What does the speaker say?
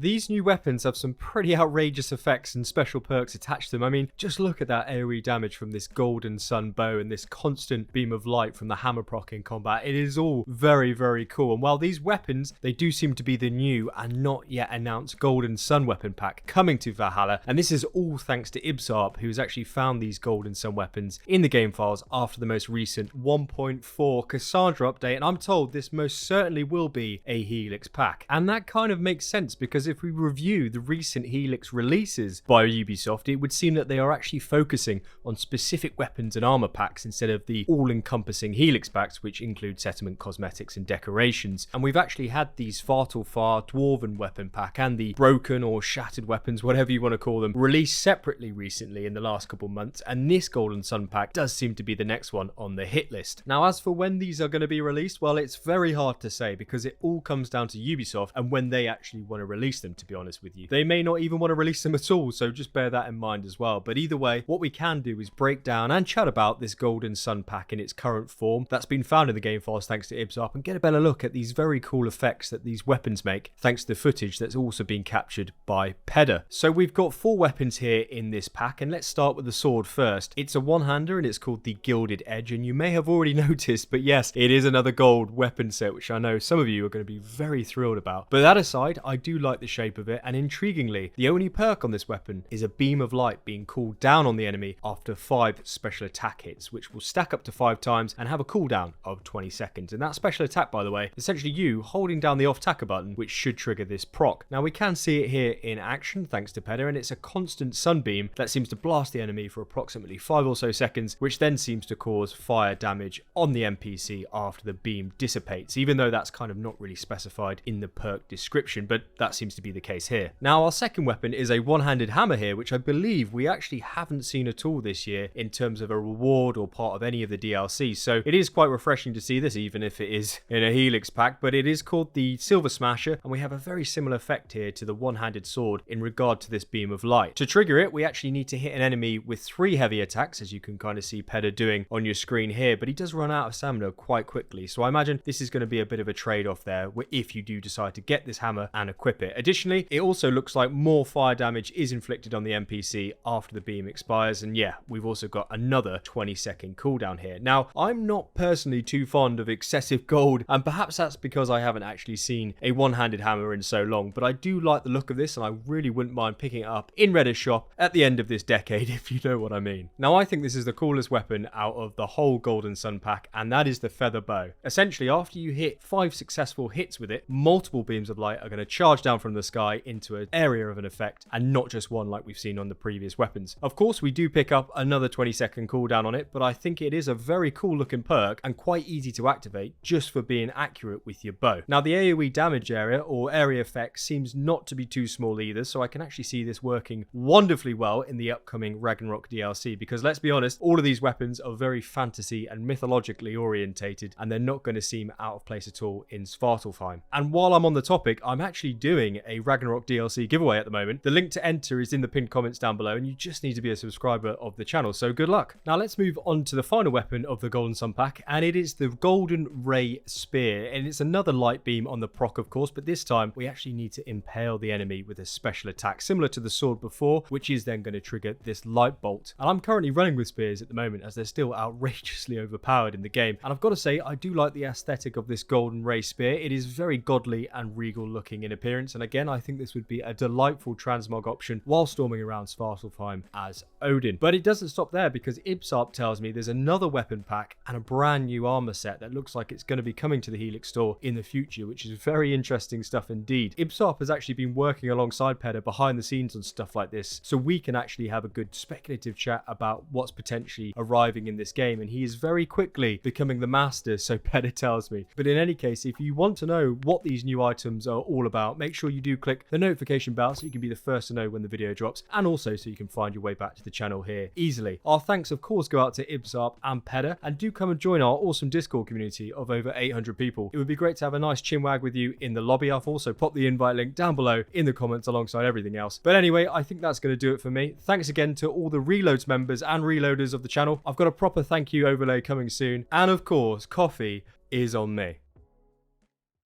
these new weapons have some pretty outrageous effects and special perks attached to them. I mean, just look at that AoE damage from this golden sun bow and this constant beam of light from the hammer proc in combat. It is all very, very cool. And while these weapons, they do seem to be the new and not yet announced golden sun weapon pack coming to Valhalla, and this is all thanks to Ibsarp, who's actually found these golden sun weapons in the game files after the most recent 1.4 Kassandra update, and I'm told this most certainly will be a Helix pack. And that kind of makes sense, because if we review the recent Helix releases by Ubisoft, it would seem that they are actually focusing on specific weapons and armor packs instead of the all-encompassing Helix packs, which include settlement cosmetics and decorations. And we've actually had these Svartalfar Dwarven weapon pack and the broken or shattered weapons, whatever you want to call them, released separately recently in the last couple months, and this Golden Sun pack does seem to be the next one on the hit list. Now, as for when these are going to be released, well, it's very hard to say, because it all comes down to Ubisoft and when they actually want to release them, to be honest with you. They may not even want to release them at all, so just bear that in mind as well. But either way, what we can do is break down and chat about this Golden Sun pack in its current form that's been found in the game files thanks to Ibsarp, and get a better look at these very cool effects that these weapons make thanks to the footage that's also been captured by Pedder. So we've got 4 weapons here in this pack, and let's start with the sword first. It's a one-hander and it's called the Gilded Edge, and you may have already noticed, but yes, it is another gold weapon set, which I know some of you are going to be very thrilled about. But that aside, I do like the shape of it, and intriguingly, the only perk on this weapon is a beam of light being called down on the enemy after 5 special attack hits, which will stack up to 5 times and have a cooldown of 20 seconds. And that special attack, by the way, is essentially you holding down the off-tacker button, which should trigger this proc. Now, we can see it here in action thanks to Pedder, and it's a constant sunbeam that seems to blast the enemy for approximately 5 or so seconds, which then seems to cause fire damage on the NPC after the beam dissipates, even though that's kind of not really specified in the perk description, but that seems to be the case here. Now, our second weapon is a one-handed hammer here, which I believe we actually haven't seen at all this year in terms of a reward or part of any of the DLC, so it is quite refreshing to see this, even if it is in a Helix pack. But it is called the Silver Smasher, and we have a very similar effect here to the one-handed sword in regard to this beam of light. To trigger it, we actually need to hit an enemy with 3 heavy attacks, as you can kind of see Pedder doing on your screen here, but he does run out of stamina quite quickly, so I imagine this is going to be a bit of a trade-off there if you do decide to get this hammer and equip it. Additionally, it also looks like more fire damage is inflicted on the NPC after the beam expires, and yeah, we've also got another 20-second cooldown here. Now, I'm not personally too fond of excessive gold, and perhaps that's because I haven't actually seen a one-handed hammer in so long, but I do like the look of this, and I really wouldn't mind picking it up in Redder's shop at the end of this decade, if you know what I mean. Now, I think this is the coolest weapon out of the whole Golden Sun pack, and that is the Feather Bow. Essentially, after you hit 5 successful hits with it, multiple beams of light are going to charge down from the sky into an area of an effect, and not just one like we've seen on the previous weapons. Of course, we do pick up another 20-second cooldown on it, but I think it is a very cool looking perk and quite easy to activate just for being accurate with your bow. Now, the AoE damage area or area effect seems not to be too small either, so I can actually see this working wonderfully well in the upcoming Ragnarok DLC, because let's be honest, all of these weapons are very fantasy and mythologically orientated, and they're not going to seem out of place at all in Svartalfheim. And while I'm on the topic, I'm actually doing a Ragnarok DLC giveaway at the moment. The link to enter is in the pinned comments down below, and you just need to be a subscriber of the channel, so good luck. Now let's move on to the final weapon of the Golden Sun pack, and it is the Golden Ray Spear, and it's another light beam on the proc, of course, but this time we actually need to impale the enemy with a special attack similar to the sword before, which is then going to trigger this light bolt. And I'm currently running with spears at the moment, as they're still outrageously overpowered in the game, and I've got to say, I do like the aesthetic of this Golden Ray Spear. It is very godly and regal looking in appearance, and again, I think this would be a delightful transmog option while storming around Svartalfheim as Odin. But it doesn't stop there, because Ibsarp tells me there's another weapon pack and a brand new armor set that looks like it's going to be coming to the Helix Store in the future, which is very interesting stuff indeed. Ibsarp has actually been working alongside Pedder behind the scenes on stuff like this, so we can actually have a good speculative chat about what's potentially arriving in this game, and he is very quickly becoming the master, so Pedder tells me. But in any case, if you want to know what these new items are all about, make sure you do click the notification bell so you can be the first to know when the video drops, and also so you can find your way back to the channel here easily. Our thanks, of course, go out to Ibsarp and Pedder, and do come and join our awesome Discord community of over 800 people. It would be great to have a nice chinwag with you in the lobby. I've also popped the invite link down below in the comments alongside everything else. But anyway, I think that's going to do it for me. Thanks again to all the Reloads members and reloaders of the channel. I've got a proper thank you overlay coming soon, and of course, coffee is on me.